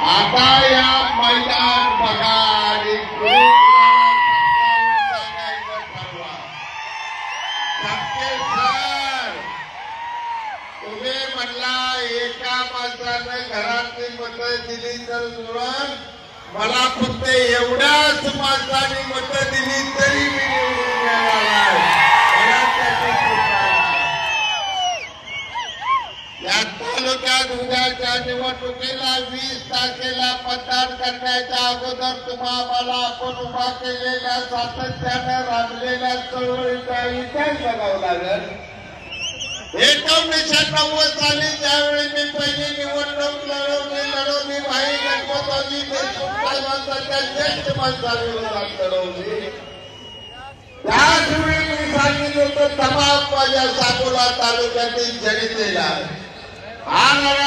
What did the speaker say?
आता या मैदान बघा आणि तुम्ही म्हणला एका माणसाने घरातली मतं दिली तर जुळण, मला फक्त एवढ्याच माणसाने मतं दिली तरी मी निवडून येणार. या तालुक्यात उद्याच्या निवडणुकीला 20 तारखेला मतदान करण्याच्या अगोदर तुम्हाला आपण उभा केलेल्या सातत्याने राबलेल्या चळवळीचा इतिहास बघावा लागेल. 1990 साली ज्यावेळी मी पहिली निवडणूक लढवली भाई गणपतरावजी देशमुख साहेबांसारख्या ज्येष्ठ माणसाविरोधात लढवली. त्याचवेळी मी सांगितलं होतं तमाम माझ्या साकोला तालुक्यातील जनतेला हा लढा